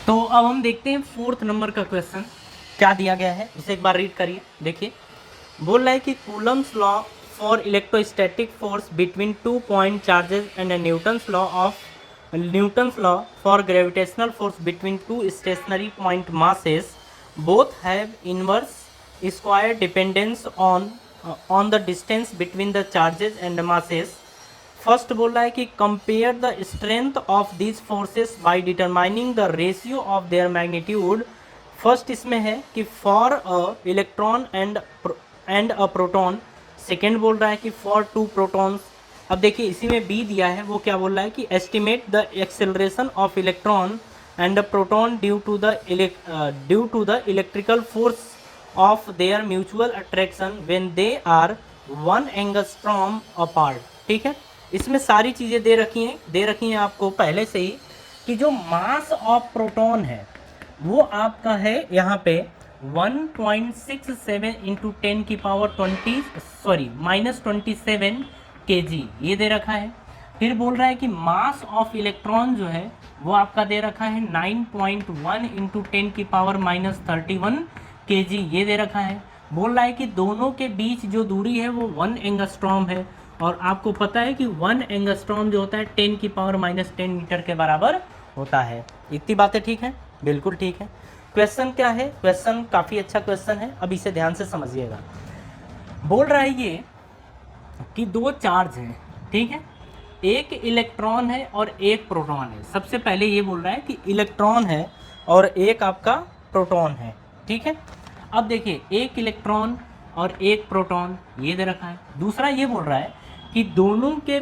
तो अब हम देखते हैं फोर्थ नंबर का क्वेश्चन क्या दिया गया है, इसे एक बार रीड करिए। देखिए, बोल रहा है कि Coulomb's law for electrostatic force between two point charges and Newton's law for gravitational force between two stationary point masses both have inverse square dependence on the distance between the charges and masses. First बोल रहा है कि compare the strength of these forces by determining the ratio of their magnitude. First इसमें है कि for a electron and a proton. Second बोल रहा है कि फॉर टू प्रोटॉन्स। अब देखिए इसी में बी दिया है, वो क्या बोल रहा है कि estimate the acceleration of electron and the proton due to the electrical force of their mutual attraction when they are 1 angstrom apart. ठीक है, इसमें सारी चीज़ें दे रखी हैं आपको पहले से ही कि जो मास ऑफ प्रोटॉन है वो आपका है यहाँ पे 1.67 इंटू 10 की पावर 27 kg ये दे रखा है। फिर बोल रहा है कि मास ऑफ इलेक्ट्रॉन जो है वो आपका दे रखा है 9.1 इंटू 10 की पावर -31 kg ये दे रखा है। बोल रहा है कि दोनों के बीच जो दूरी है वो 1 एंगस्ट्रॉम है, और आपको पता है कि 1 एंगस्ट्रॉम जो होता है 10 की पावर -10 मीटर के बराबर होता है। इतनी बातें ठीक है? बिल्कुल ठीक है। क्वेश्चन क्या है? क्वेश्चन काफ़ी अच्छा क्वेश्चन है, अब इसे ध्यान से समझिएगा। बोल रहा है ये कि दो चार्ज हैं, ठीक है, एक इलेक्ट्रॉन है और एक प्रोटॉन है। सबसे पहले ये बोल रहा है कि इलेक्ट्रॉन है और एक आपका प्रोटॉन है, ठीक है। अब देखिए, एक इलेक्ट्रॉन और एक प्रोटॉन ये दे रखा है। दूसरा ये बोल रहा है कि दोनों के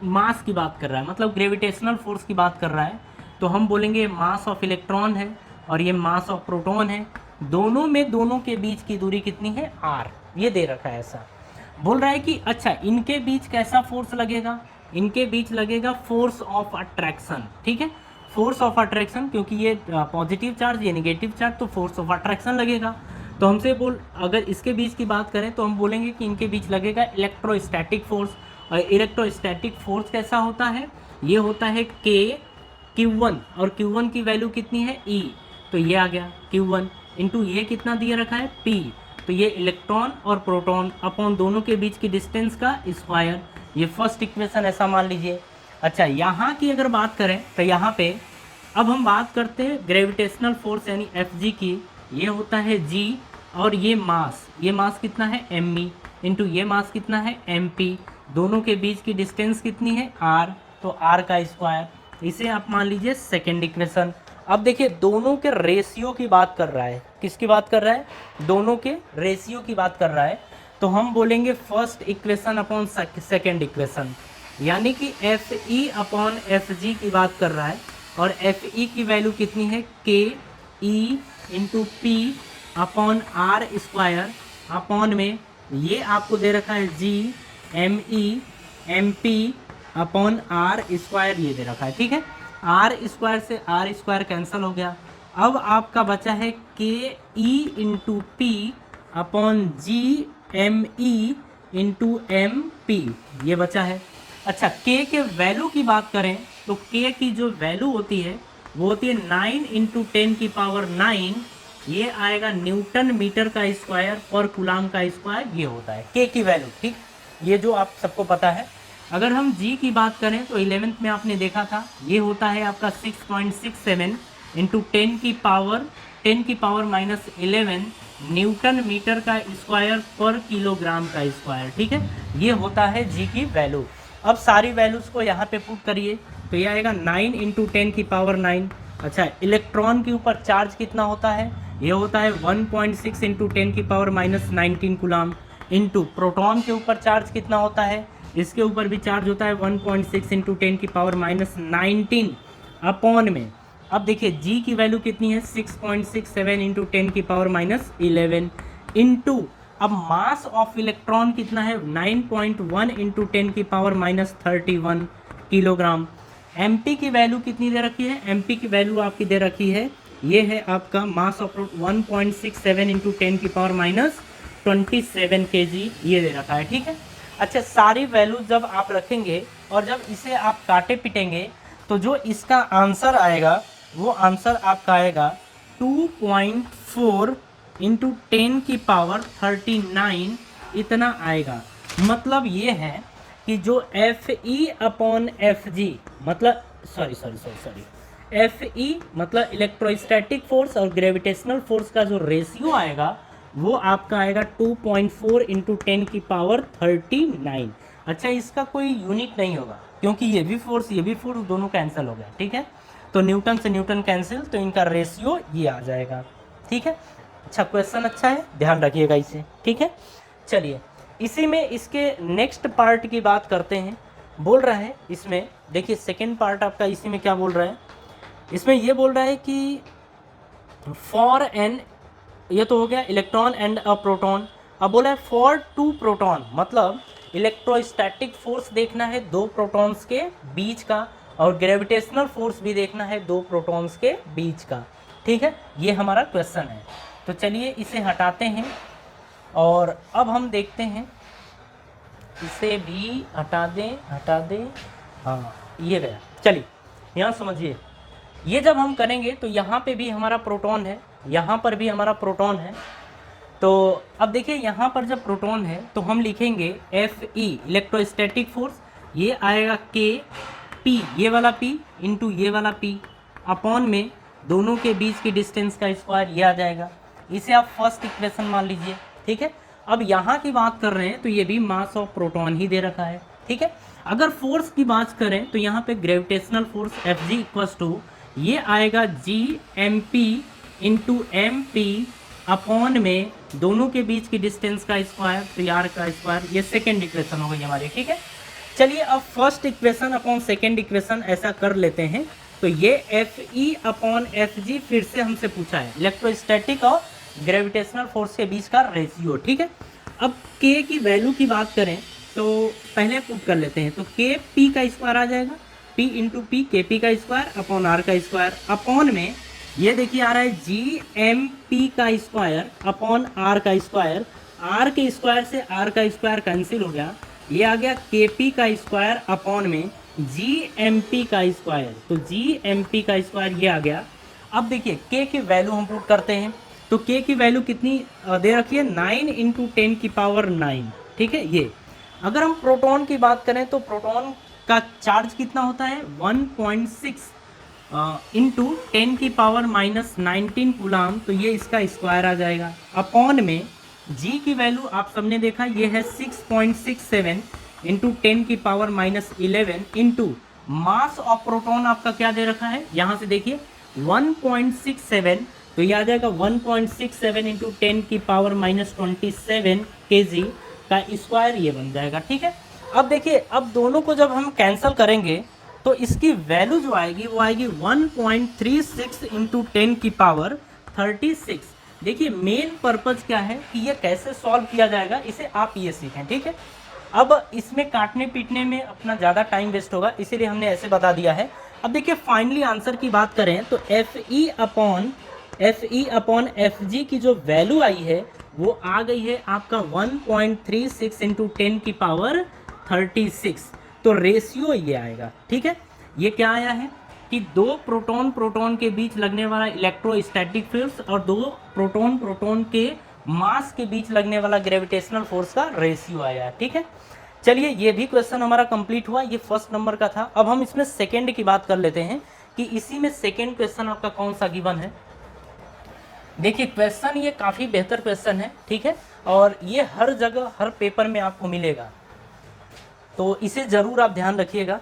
मास की बात कर रहा है, मतलब ग्रेविटेशनल फोर्स की बात कर रहा है। तो हम बोलेंगे मास ऑफ इलेक्ट्रॉन है और ये मास ऑफ प्रोटॉन है। दोनों के बीच की दूरी कितनी है? r, ये दे रखा है ऐसा। बोल रहा है कि अच्छा इनके बीच कैसा फोर्स लगेगा? इनके बीच लगेगा फोर्स ऑफ अट्रैक्शन, ठीक है, फोर्स ऑफ अट्रैक्शन, क्योंकि ये पॉजिटिव चार्ज ये नेगेटिव चार्ज, तो फोर्स ऑफ अट्रैक्शन लगेगा। तो हमसे अगर इसके बीच की बात करें तो हम बोलेंगे कि इनके बीच लगेगा इलेक्ट्रोस्टैटिक फोर्स। और इलेक्ट्रोस्टैटिक फोर्स कैसा होता है? ये होता है के Q1, और Q1 की वैल्यू कितनी है? E। तो ये आ गया Q1 इंटू ये कितना दिया रखा है? P। तो ये इलेक्ट्रॉन और प्रोटॉन अपॉन दोनों के बीच की डिस्टेंस का स्क्वायर, ये फर्स्ट इक्वेशन ऐसा मान लीजिए। अच्छा, यहाँ की अगर बात करें तो यहाँ पे अब हम बात करते हैं ग्रेविटेशनल फोर्स यानी Fg की। ये होता है G, और ये मास कितना है? me इंटू ये मास कितना है? mp। दोनों के बीच की डिस्टेंस कितनी है? r, तो r का स्क्वायर। इसे आप मान लीजिए सेकेंड इक्वेशन। अब देखिए, दोनों के रेशियो की बात कर रहा है। किसकी बात कर रहा है? दोनों के रेशियो की बात कर रहा है। तो हम बोलेंगे first equation upon second equation, यानी कि F E upon F G की बात कर रहा है। और एफ ई की वैल्यू कितनी है? K E into P upon R square upon में ये आपको दे रखा है G M E M P upon R square ये दे रखा है, ठीक है। आर स्क्वायर से आर स्क्वायर कैंसिल हो गया। अब आपका बचा है K E into P upon G M E into M P, ये बचा है। अच्छा, के के वैल्यू की बात करें तो के की जो वैल्यू होती है वो होती है 9 इंटू 10 की पावर 9, ये आएगा न्यूटन मीटर का स्क्वायर पर कूलाम का स्क्वायर, ये होता है के की वैल्यू, ठीक, ये जो आप सबको पता है। अगर हम जी की बात करें तो 11th में आपने देखा था, ये होता है आपका 6.67 इंटू 10 की पावर -11 न्यूटन मीटर का स्क्वायर पर किलोग्राम का स्क्वायर, ठीक है, ये होता है जी की वैल्यू। अब सारी वैल्यूज़ को यहाँ पे पुट करिए तो ये आएगा 9 इंटू 10 की पावर 9। अच्छा, इलेक्ट्रॉन के ऊपर चार्ज कितना होता है? ये होता है 1.6 इंटू 10 की पावर -19 कूलाम। इंटू प्रोटॉन के ऊपर चार्ज कितना होता है? इसके ऊपर भी चार्ज होता है 1.6 इंटू 10 की पावर -19 अपॉन में। अब देखिए जी की वैल्यू कितनी है? 6.67 इंटू 10 की पावर -11 इंटू, अब मास ऑफ इलेक्ट्रॉन कितना है? 9.1 इंटू 10 की पावर -31 किलोग्राम। एमपी की वैल्यू कितनी दे रखी है? एमपी की वैल्यू आपकी दे रखी है, ये है आपका मास ऑफ 1.67 इंटू 10 की पावर -27 kg, ये दे रखा है, ठीक है। अच्छा, सारी वैल्यू जब आप रखेंगे और जब इसे आप काटे पिटेंगे तो जो इसका आंसर आएगा वो आंसर आपका आएगा 2.4 इंटू 10 की पावर 39 इतना आएगा। मतलब ये है कि जो F E upon F G मतलब सॉरी एफ ई मतलब इलेक्ट्रोस्टैटिक फोर्स और ग्रेविटेशनल फोर्स का जो रेशियो आएगा वो आपका आएगा 2.4 इंटू 10 की पावर 39। अच्छा, इसका कोई यूनिट नहीं होगा क्योंकि ये भी फोर्स दोनों कैंसिल हो गया। ठीक है, तो न्यूटन से न्यूटन कैंसिल, तो इनका रेशियो ये आ जाएगा। ठीक है, अच्छा क्वेश्चन अच्छा है, ध्यान रखिएगा इसे। ठीक है, चलिए इसी में इसके नेक्स्ट पार्ट की बात करते हैं। बोल रहा है इसमें, देखिए सेकेंड पार्ट आपका इसी में क्या बोल रहा है, इसमें ये बोल रहा है कि फॉर एन, ये तो हो गया इलेक्ट्रॉन एंड अ प्रोटॉन। अब बोला है फॉर 2 प्रोटॉन, मतलब इलेक्ट्रोस्टैटिक फोर्स देखना है 2 प्रोटॉन्स के बीच का और ग्रेविटेशनल फोर्स भी देखना है 2 प्रोटॉन्स के बीच का। ठीक है, ये हमारा क्वेश्चन है। तो चलिए इसे हटाते हैं और अब हम देखते हैं, इसे भी हटा दें। हाँ, ये गया। चलिए यहाँ समझिए, ये जब हम करेंगे तो यहाँ पे भी हमारा प्रोटॉन है, यहाँ पर भी हमारा प्रोटॉन है। तो अब देखिए यहाँ पर जब प्रोटॉन है तो हम लिखेंगे एफ ई इलेक्ट्रोस्टैटिक फोर्स, ये आएगा के पी, ये वाला पी इंटू ये वाला पी अपॉन में दोनों के बीच की डिस्टेंस का स्क्वायर, ये आ जाएगा। इसे आप फर्स्ट इक्वेशन मान लीजिए। ठीक है, अब यहाँ की बात कर रहे हैं तो ये भी मास ऑफ प्रोटॉन ही दे रखा है। ठीक है, अगर फोर्स की बात करें तो यहाँ पे gravitational force F G equals to ये आएगा G M P into M P upon में दोनों के बीच की डिस्टेंस का स्क्वायर, तो आर का स्क्वायर। ये सेकेंड इक्वेशन हो गई हमारी। ठीक है, चलिए अब first equation upon second equation ऐसा कर लेते हैं। तो ये F E upon F G फिर से हमसे पूछा है इलेक्ट्रोस्टैटिक और ग्रेविटेशनल फोर्स के बीच का रेशियो। ठीक है, अब के की वैल्यू की बात करें तो पहले पुट कर लेते हैं, तो के पी का स्क्वायर आ जाएगा, पी इंटू पी के पी का स्क्वायर अपॉन आर का स्क्वायर अपॉन में ये देखिए आ रहा है जी एम पी का स्क्वायर अपॉन आर का स्क्वायर। आर के स्क्वायर से आर का स्क्वायर कैंसिल हो गया, ये आ गया के पी का स्क्वायर अपॉन में जी एम पी का स्क्वायर, तो जी एम पी का स्क्वायर ये आ गया। अब देखिए के की वैल्यू हम पुट करते हैं, तो के की वैल्यू कितनी दे रखी है, 9 इंटू 10 की पावर 9। ठीक है, ये अगर हम प्रोटॉन की बात करें तो प्रोटॉन का चार्ज कितना होता है 1.6 इंटू 10 की पावर माइनस 19 कूलाम, तो ये इसका स्क्वायर आ जाएगा अपॉन में जी की वैल्यू आप सबने देखा ये है 6.67 इंटू 10 की power minus 11 into mass of proton आपका क्या दे रखा है, यहाँ से देखिए 1.67, तो ये आ जाएगा 1.67 इंटू 10 की पावर माइनस 27 kg का स्क्वायर, ये बन जाएगा। ठीक है, अब देखिए अब दोनों को जब हम कैंसिल करेंगे तो इसकी वैल्यू जो आएगी वो आएगी 1.36 इंटू 10 की पावर 36। देखिए मेन पर्पज क्या है कि ये कैसे सॉल्व किया जाएगा, इसे आप ये सीखें। ठीक है, अब इसमें काटने पीटने में अपना ज़्यादा टाइम वेस्ट होगा, इसीलिए हमने ऐसे बता दिया है। अब देखिए फाइनली आंसर की बात करें तो एफ ई अपॉन एफ जी की जो वैल्यू आई है वो आ गई है आपका 1.36 इंटू 10 की पावर 36, तो रेशियो ये आएगा। ठीक है, ये क्या आया है कि 2 प्रोटॉन के बीच लगने वाला इलेक्ट्रोस्टैटिक फोर्स और 2 प्रोटॉन के मास के बीच लगने वाला ग्रेविटेशनल फोर्स का रेशियो आया है। ठीक है, चलिए ये भी क्वेश्चन हमारा कंप्लीट हुआ, ये फर्स्ट नंबर का था। अब हम इसमें सेकेंड की बात कर लेते हैं कि इसी में सेकेंड क्वेश्चन आपका कौन सा गिवन है। देखिए क्वेश्चन ये काफ़ी बेहतर क्वेश्चन है। ठीक है, और ये हर जगह हर पेपर में आपको मिलेगा, तो इसे ज़रूर आप ध्यान रखिएगा।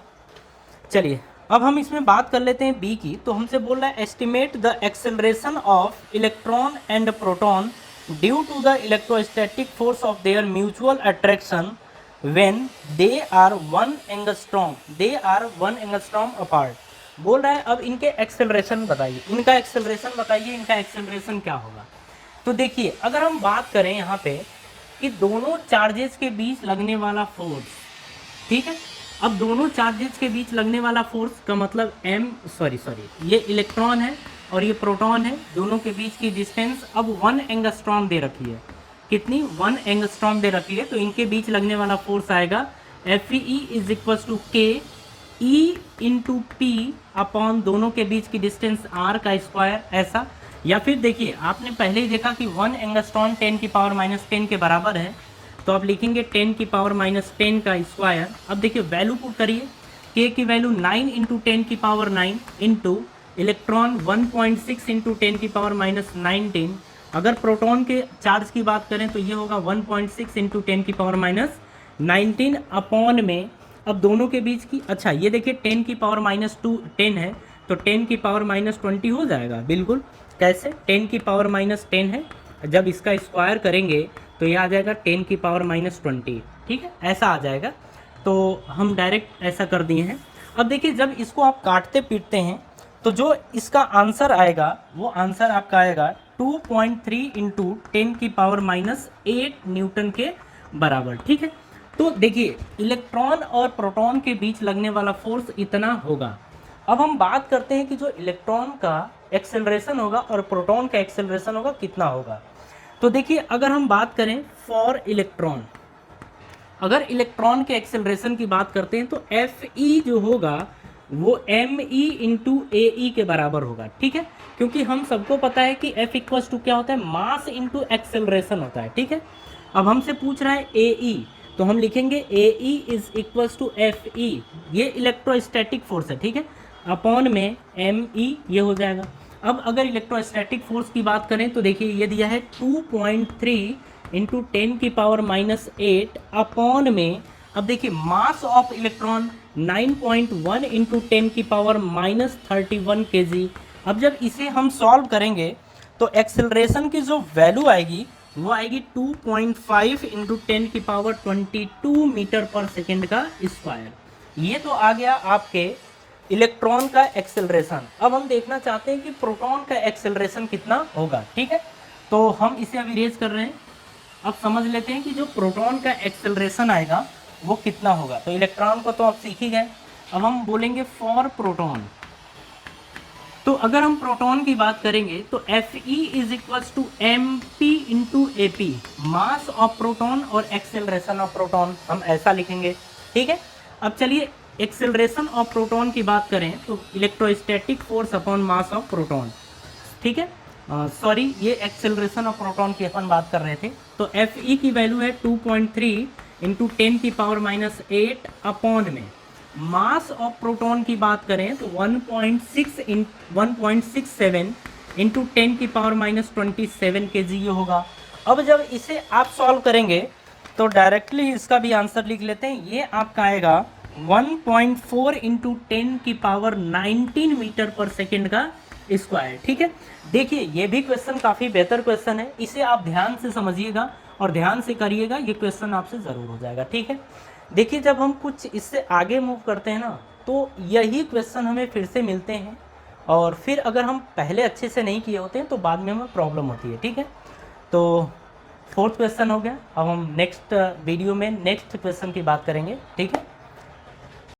चलिए अब हम इसमें बात कर लेते हैं बी की। तो हमसे बोल रहा है estimate the acceleration of electron and proton due to the electrostatic force of their mutual attraction when they are 1 angstrom apart. बोल रहा है अब इनके एक्सेलरेशन बताइए, इनका एक्सेलरेशन क्या होगा। तो देखिए अगर हम बात करें यहाँ पे कि दोनों चार्जेस के बीच लगने वाला फोर्स, ठीक है, अब दोनों चार्जेस के बीच लगने वाला फोर्स का मतलब ये इलेक्ट्रॉन है और ये प्रोटॉन है, दोनों के बीच की डिस्टेंस अब 1 एंगस्ट्रॉम दे रखी है। कितनी, 1 एंगस्ट्रॉम दे रखी है, तो इनके बीच लगने वाला फोर्स आएगा F E is equal to K E into P upon दोनों के बीच की डिस्टेंस आर का स्क्वायर, ऐसा। या फिर देखिए आपने पहले ही देखा कि 1 एंगस्ट्रॉन 10 की पावर -10 के बराबर है, तो आप लिखेंगे 10 की पावर -10 का स्क्वायर। अब देखिए वैल्यू पुट करिए, के की वैल्यू 9 इंटू 10 की पावर 9 इंटू इलेक्ट्रॉन 1.6 इंटू 10 की पावर -19। अगर प्रोटॉन के चार्ज की बात करें तो ये होगा 1.6 इंटू 10 की पावर -19 अपॉन में, अब दोनों के बीच की, अच्छा ये देखिए 10 की पावर -10 है, तो 10 की पावर -20 हो जाएगा, बिल्कुल। कैसे? 10 की पावर -10 है, जब इसका स्क्वायर करेंगे तो ये आ जाएगा 10 की पावर -20, ठीक है, ऐसा आ जाएगा। तो हम डायरेक्ट ऐसा कर दिए हैं। अब देखिए जब इसको आप काटते पीटते हैं तो जो इसका आंसर आएगा वो आंसर आपका आएगा 2.3 इंटू 10 की पावर -8 न्यूटन के बराबर, ठीक है। तो देखिए इलेक्ट्रॉन और प्रोटॉन के बीच लगने वाला फोर्स इतना होगा। अब हम बात करते हैं कि जो इलेक्ट्रॉन का एक्सेलरेशन होगा और प्रोटॉन का एक्सेलरेशन होगा कितना होगा। तो देखिए अगर हम बात करें फॉर इलेक्ट्रॉन, अगर इलेक्ट्रॉन के एक्सेलरेशन की बात करते हैं तो एफ ई जो होगा वो एम ई इंटू ए ई के बराबर होगा, ठीक है। क्योंकि हम सबको पता है कि एफ इक्वल्स टू क्या होता है, मास इंटू एक्सेलरेशन होता है, ठीक है। अब हमसे पूछ रहा है ए ई, तो हम लिखेंगे A E is equals to F E, ये इलेक्ट्रोस्टैटिक फोर्स है, ठीक है, अपॉन में एम ई ये हो जाएगा। अब अगर इलेक्ट्रोस्टैटिक फोर्स की बात करें तो देखिए ये दिया है 2.3 इंटू 10 की पावर -8 अपॉन में, अब देखिए मास ऑफ इलेक्ट्रॉन 9.1 इंटू 10 की पावर -31 kg। अब जब इसे हम सॉल्व करेंगे तो एक्सेलरेशन की जो वैल्यू आएगी वो आएगी 2.5 इंटू 10 की पावर 22 मीटर पर सेकेंड का स्क्वायर। ये तो आ गया आपके इलेक्ट्रॉन का एक्सेलरेशन। अब हम देखना चाहते हैं कि प्रोटॉन का एक्सेलरेशन कितना होगा, ठीक है। तो हम इसे अब इरेज कर रहे हैं। अब समझ लेते हैं कि जो प्रोटॉन का एक्सेलरेशन आएगा वो कितना होगा। तो इलेक्ट्रॉन को तो आप सीख ही गए, अब हम बोलेंगे फॉर प्रोटॉन। तो अगर हम प्रोटॉन की बात करेंगे तो F E is equals to M P into A P, mass of proton और एक्सेलरेशन ऑफ प्रोटॉन, हम ऐसा लिखेंगे, ठीक है। अब चलिए एक्सेलरेशन ऑफ प्रोटॉन की बात करें तो electrostatic force upon mass of proton, ठीक है। सॉरी ये एक्सेलरेशन ऑफ प्रोटॉन की अपन बात कर रहे थे। तो एफ ई की वैल्यू है 2.3 इंटू 10 की पावर -8 अपॉन में मास ऑफ प्रोटॉन की बात करें तो 1.67 इंटू 10 की पावर -27 kg ये होगा। अब जब इसे आप सॉल्व करेंगे तो डायरेक्टली इसका भी आंसर लिख लेते हैं, ये आपका आएगा 1.4 इंटू 10 की पावर 19 मीटर पर सेकेंड का स्क्वायर, ठीक है। देखिए ये भी क्वेश्चन काफ़ी बेहतर क्वेश्चन है, इसे आप ध्यान से समझिएगा और ध्यान से करिएगा, ये क्वेश्चन आपसे ज़रूर हो जाएगा, ठीक है। देखिए जब हम कुछ इससे आगे मूव करते हैं ना तो यही क्वेश्चन हमें फिर से मिलते हैं, और फिर अगर हम पहले अच्छे से नहीं किए होते हैं तो बाद में हमें प्रॉब्लम होती है, ठीक है। तो 4th क्वेश्चन हो गया। अब हम नेक्स्ट वीडियो में नेक्स्ट क्वेश्चन की बात करेंगे, ठीक है।